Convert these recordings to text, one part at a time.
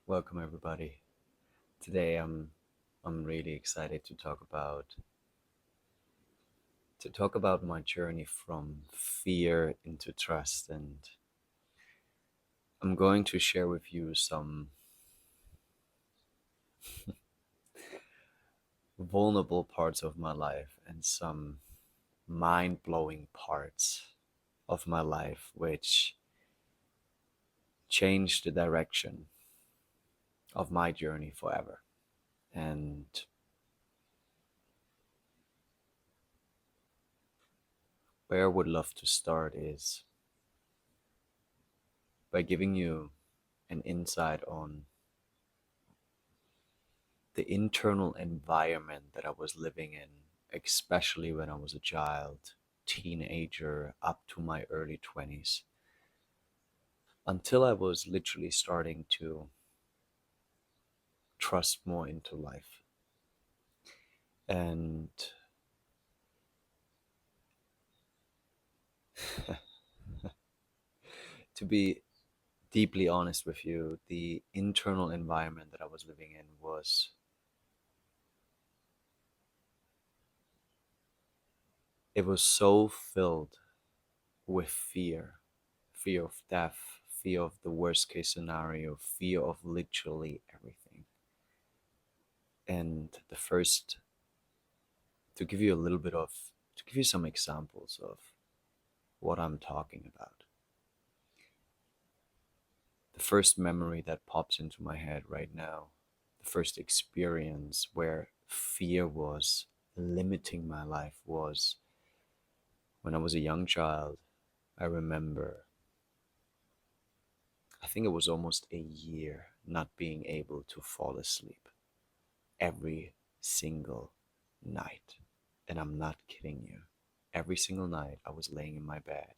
Welcome everybody. Today I'm really excited to talk about my journey from fear into trust, and I'm going to share with you some vulnerable parts of my life and some mind-blowing parts of my life which changed the direction of my journey forever. And where I would love to start is by giving you an insight on the internal environment that I was living in, especially when I was a child, teenager, up to my early 20s, until I was literally starting to trust more into life. And to be deeply honest with you, the internal environment that I was living in was so filled with fear of death, fear of the worst case scenario, fear of literally everything. And the first, to give you a little bit of, to give you some examples of what I'm talking about. The first memory that pops into my head right now, the first experience where fear was limiting my life was when I was a young child. I remember, I think it was almost a year not being able to fall asleep every single night. And I'm not kidding you. Every single night I was laying in my bed,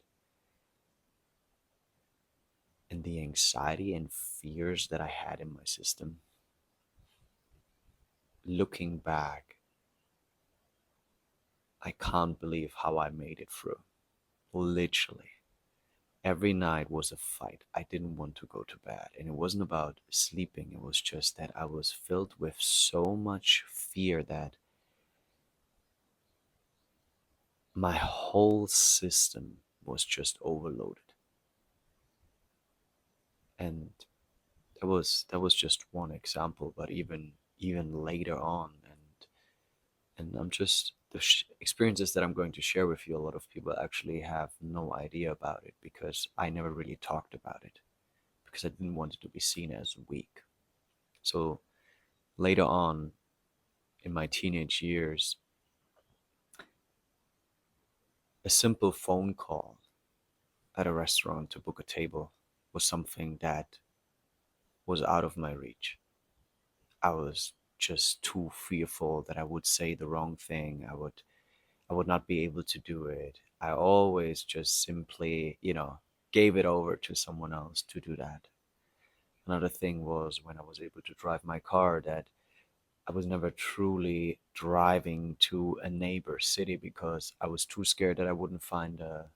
and the anxiety and fears that I had in my system, looking back, I can't believe how I made it through. Literally. Every night was a fight. I didn't want to go to bed. And it wasn't about sleeping, it was just that I was filled with so much fear that my whole system was just overloaded. And that was just one example, but even later on, and I'm just the experiences that I'm going to share with you, a lot of people actually have no idea about it because I never really talked about it because I didn't want it to be seen as weak. So later on in my teenage years, a simple phone call at a restaurant to book a table was something that was out of my reach. I was just too fearful that I would say the wrong thing. I would not be able to do it. I always just simply, gave it over to someone else to do that. Another thing was when I was able to drive my car that I was never truly driving to a neighbor city because I was too scared that I wouldn't find a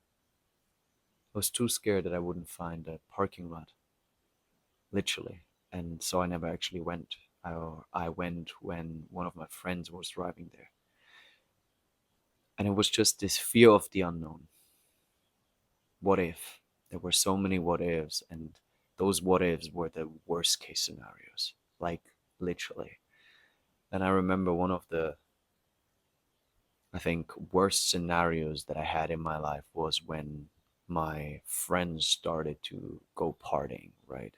parking lot, literally. And so I never actually went. I went when one of my friends was driving there. And it was just this fear of the unknown. What if? There were so many what ifs, and those what ifs were the worst case scenarios, like literally. And I remember one of the, I think, worst scenarios that I had in my life was when my friends started to go partying, right?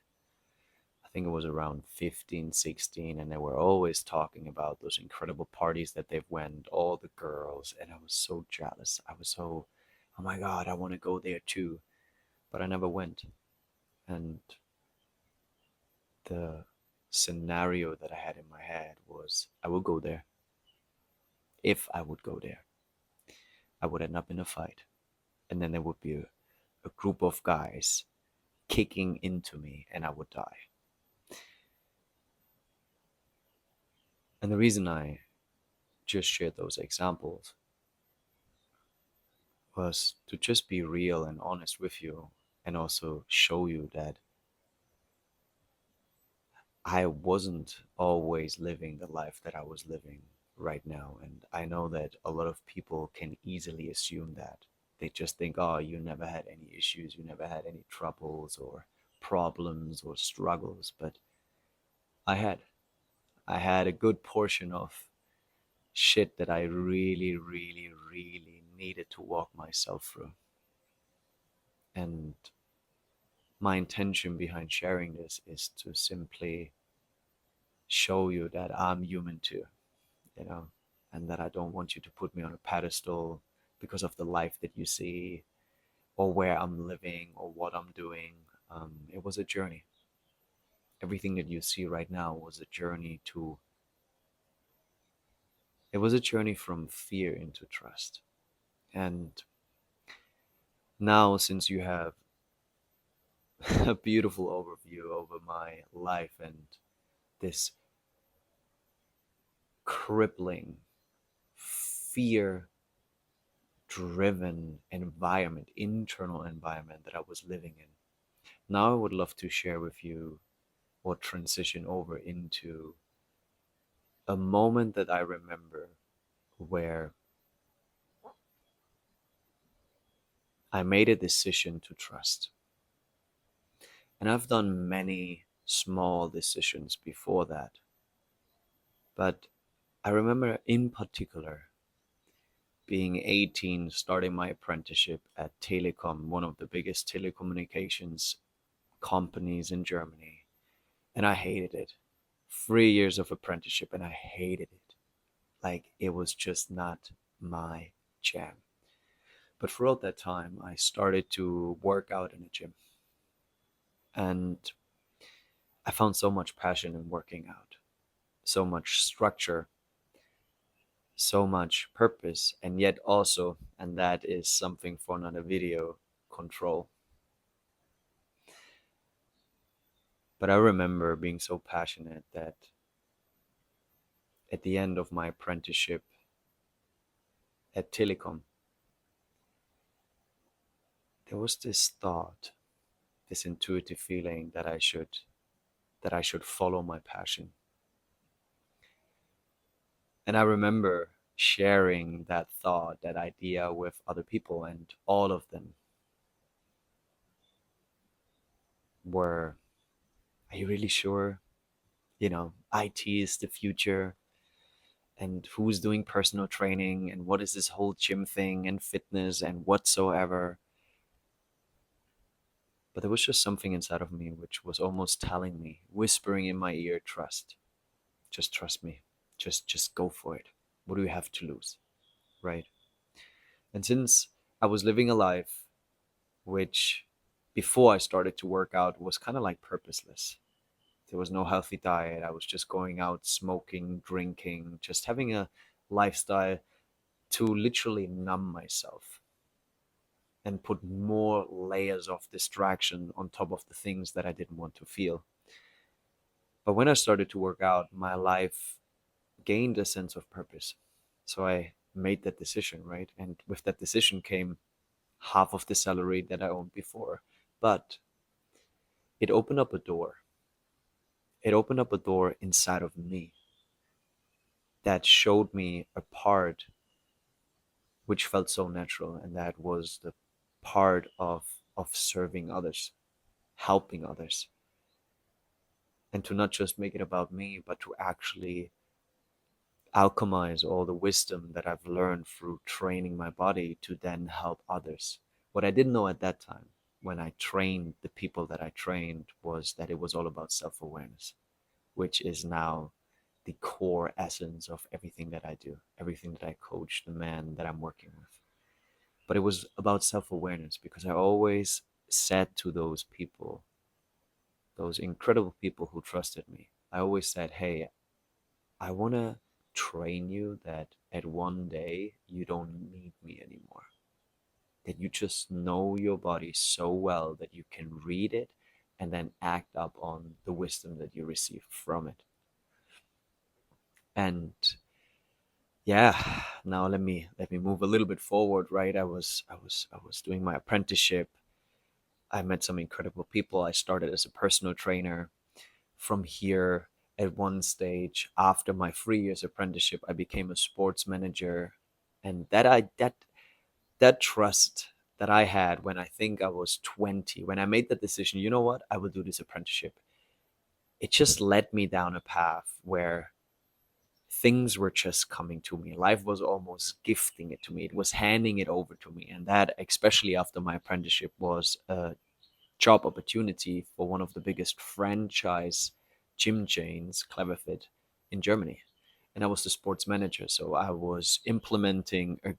I think it was around 15, 16, and they were always talking about those incredible parties that they've went, all the girls, and I was so jealous. I was so, oh my God, I want to go there too. But I never went. And the scenario that I had in my head was I would go there. If I would go there, I would end up in a fight. And then there would be a group of guys kicking into me and I would die. And the reason I just shared those examples was to just be real and honest with you and also show you that I wasn't always living the life that I was living right now. And I know that a lot of people can easily assume that. They just think, oh, you never had any issues, you never had any troubles or problems or struggles. But I had. I had a good portion of shit that I really, really, really needed to walk myself through. And my intention behind sharing this is to simply show you that I'm human too, you know, and that I don't want you to put me on a pedestal because of the life that you see or where I'm living or what I'm doing. It was a journey. Everything that you see right now was a journey to, it was a journey from fear into trust. And now, since you have a beautiful overview over my life and this crippling, fear driven environment, internal environment that I was living in. Now I would love to share with you or transition over into a moment that I remember where I made a decision to trust. And I've done many small decisions before that. But I remember in particular being 18, starting my apprenticeship at Telekom, one of the biggest telecommunications companies in Germany. And I hated it. 3 years of apprenticeship, and I hated it. Like, it was just not my jam. But throughout that time, I started to work out in a gym. And I found so much passion in working out, so much structure, so much purpose, and yet also, and that is something for another video, control. But I remember being so passionate that at the end of my apprenticeship at Telecom, there was this thought, this intuitive feeling that I should follow my passion. And I remember sharing that thought, that idea with other people, and all of them were, are you really sure? IT is the future, and who's doing personal training, and what is this whole gym thing and fitness and whatsoever. But there was just something inside of me which was almost telling me, whispering in my ear, trust. Just trust me. Just go for it. What do you have to lose? Right? And since I was living a life which before I started to work out was kind of like purposeless. There was no healthy diet. I was just going out smoking, drinking, just having a lifestyle to literally numb myself and put more layers of distraction on top of the things that I didn't want to feel. But when I started to work out, my life gained a sense of purpose. So I made that decision, right? And with that decision came half of the salary that I owned before. But it opened up a door. It opened up a door inside of me that showed me a part which felt so natural, and that was the part of serving others, helping others, and to not just make it about me, but to actually alchemize all the wisdom that I've learned through training my body to then help others. What I didn't know at that time when I trained the people that I trained was that it was all about self-awareness, which is now the core essence of everything that I do, everything that I coach the man that I'm working with. But it was about self-awareness because I always said to those people, those incredible people who trusted me, I always said, hey, I want to train you that at one day you don't need me anymore. That you just know your body so well that you can read it and then act up on the wisdom that you receive from it. And yeah, now let me move a little bit forward, right? I was doing my apprenticeship. I met some incredible people. I started as a personal trainer. from here. At one stage, after my 3 years apprenticeship, I became a sports manager, and that trust that I had when I think I was 20, when I made the decision, you know what, I will do this apprenticeship. It just led me down a path where things were just coming to me. Life was almost gifting it to me. It was handing it over to me. And that, especially after my apprenticeship, was a job opportunity for one of the biggest franchise gym chains, Cleverfit, in Germany. And I was the sports manager. So I was implementing a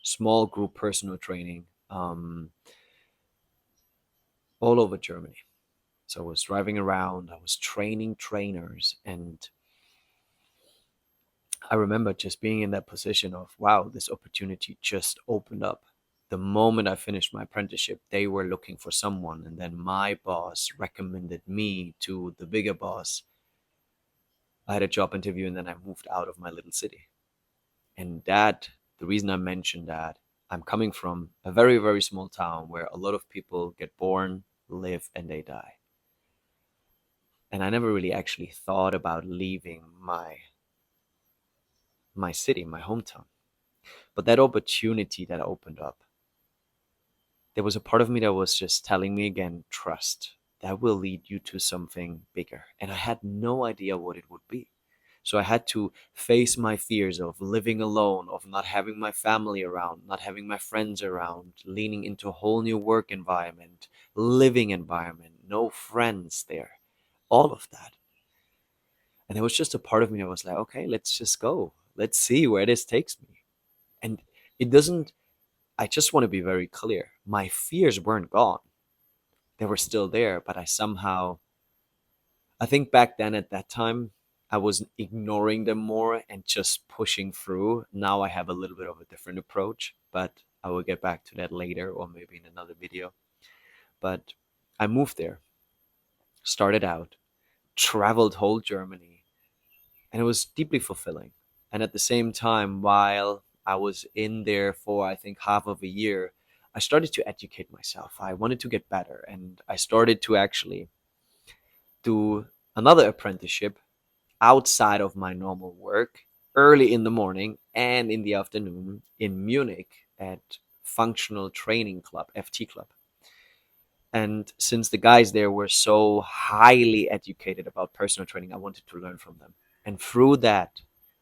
small group personal training all over Germany. So I was driving around, I was training trainers, and I remember just being in that position of, wow, this opportunity just opened up. The moment I finished my apprenticeship, they were looking for someone. And then my boss recommended me to the bigger boss. I had a job interview and then I moved out of my little city. And the reason I mentioned that, I'm coming from a very, very small town where a lot of people get born, live, and they die. And I never really actually thought about leaving my city, my hometown. But that opportunity that opened up, there was a part of me that was just telling me again, trust. That will lead you to something bigger. And I had no idea what it would be. So I had to face my fears of living alone, of not having my family around, not having my friends around, leaning into a whole new work environment, living environment, no friends there, all of that. And there was just a part of me that was like, okay, let's just go. Let's see where this takes me. And it doesn't, I just want to be very clear. My fears weren't gone. They were still there, but I think back then at that time, I was ignoring them more and just pushing through. Now I have a little bit of a different approach, but I will get back to that later or maybe in another video. But I moved there, started out, traveled whole Germany, and it was deeply fulfilling. And at the same time, while I was in there for I think half of a year, I started to educate myself. I wanted to get better, and I started to actually do another apprenticeship outside of my normal work, early in the morning and in the afternoon in Munich at Functional Training Club, FT Club. And since the guys there were so highly educated about personal training, I wanted to learn from them. And through that,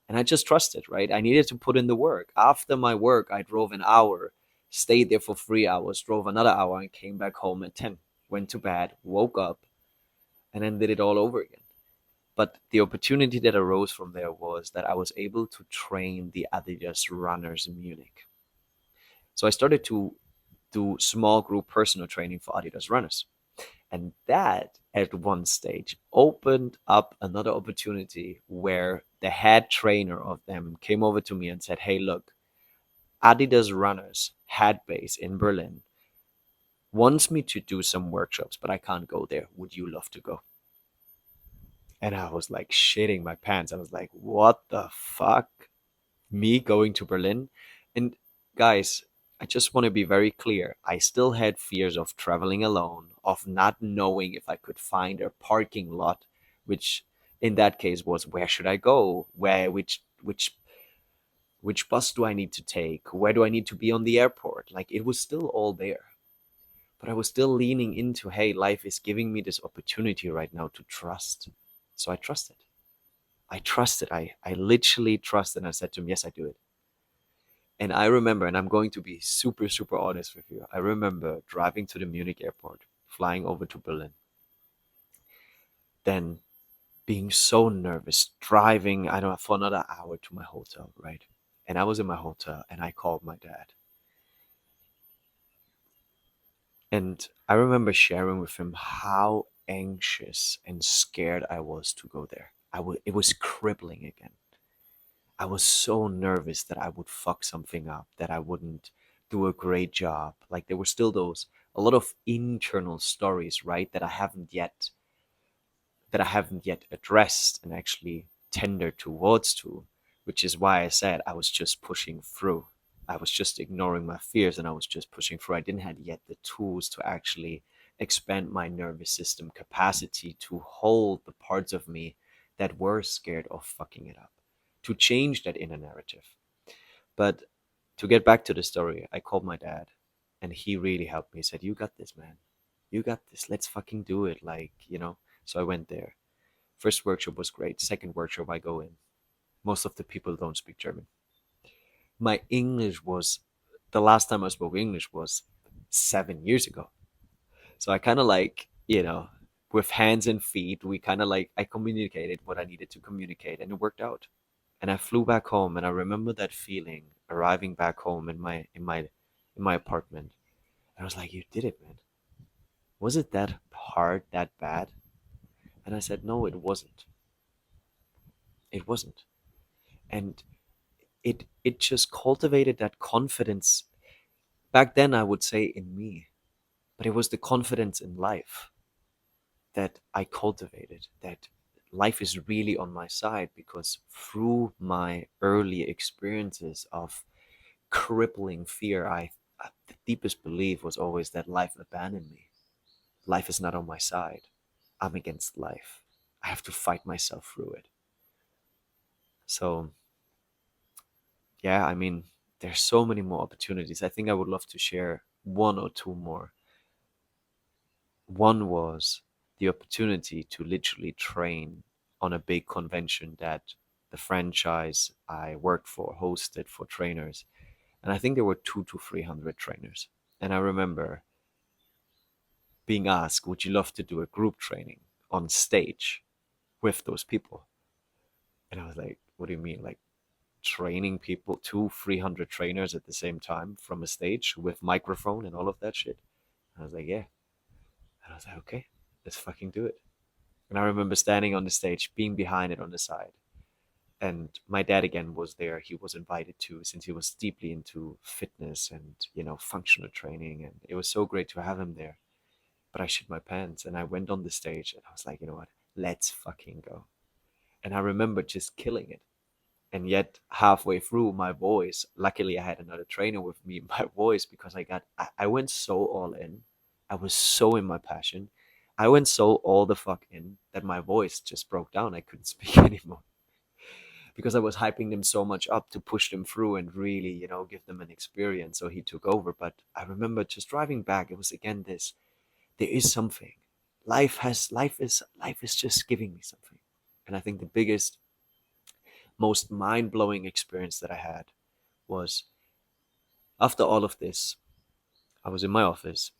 and I just trusted, right? I needed to put in the work. After my work, I drove an hour, stayed there for 3 hours, drove another hour, and came back home at 10. Went to bed, woke up, and then did it all over again. But the opportunity that arose from there was that I was able to train the Adidas runners in Munich. So I started to do small group personal training for Adidas runners. And that at one stage opened up another opportunity where the head trainer of them came over to me and said, hey, look, Adidas runners head base in Berlin wants me to do some workshops, but I can't go there. Would you love to go? And I was like shitting my pants. I was like, what the fuck? Me going to Berlin? And guys, I just want to be very clear. I still had fears of traveling alone, of not knowing if I could find a parking lot, which in that case was where should I go? Which bus do I need to take? Where do I need to be on the airport? Like it was still all there. But I was still leaning into, hey, life is giving me this opportunity right now to trust. So I trusted. I trusted. I literally trusted. And I said to him, yes, I do it. And I remember, and I'm going to be super, super honest with you. I remember driving to the Munich airport, flying over to Berlin, then being so nervous, driving, I don't know, for another hour to my hotel, right? And I was in my hotel and I called my dad. And I remember sharing with him how anxious and scared I was to go there. It was crippling again. I was so nervous that I would fuck something up, that I wouldn't do a great job. Like there were still a lot of internal stories, right, that I haven't yet addressed and actually tendered towards to, which is why I said I was just pushing through. I was just ignoring my fears and I was just pushing through. I didn't have yet the tools to actually expand my nervous system capacity to hold the parts of me that were scared of fucking it up, to change that inner narrative. But to get back to the story, I called my dad and he really helped me. He said, "You got this, man. You got this. Let's fucking do it." So I went there. First workshop was great. Second workshop, I go in. Most of the people don't speak German. My English was, the last time I spoke English was 7 years ago. So I kind of with hands and feet, we kind of I communicated what I needed to communicate and it worked out. And I flew back home and I remember that feeling arriving back home in my apartment. And I was like, "You did it, man. Was it that hard, that bad?" And I said, "No, it wasn't. It wasn't." And it just cultivated that confidence back then, I would say, in me, but it was the confidence in life that I cultivated, that life is really on my side, because through my early experiences of crippling fear, the deepest belief was always that life abandoned me. Life is not on my side. I'm against life. I have to fight myself through it. So yeah, I mean, there's so many more opportunities. I think I would love to share one or two more. One was the opportunity to literally train on a big convention that the franchise I worked for hosted for trainers. And I think there were 200 to 300 trainers. And I remember being asked, "Would you love to do a group training on stage with those people?" And I was like, "What do you mean? Like training people, 300 trainers at the same time from a stage with microphone and all of that shit?" And I was like, "Yeah." And I was like, "Okay, let's fucking do it." And I remember standing on the stage, being behind it on the side. And my dad again was there. He was invited too, since he was deeply into fitness and, functional training. And it was so great to have him there. But I shit my pants and I went on the stage and I was like, "You know what? Let's fucking go." And I remember just killing it. And yet halfway through, my voice, luckily I had another trainer with me, my voice, because I went so all in. I was so in my passion. I went so all the fuck in that my voice just broke down. I couldn't speak anymore because I was hyping them so much up to push them through and really, give them an experience. So he took over. But I remember just driving back, it was again this, there is something. Life is just giving me something. And I think the biggest, most mind-blowing experience that I had was after all of this, I was in my office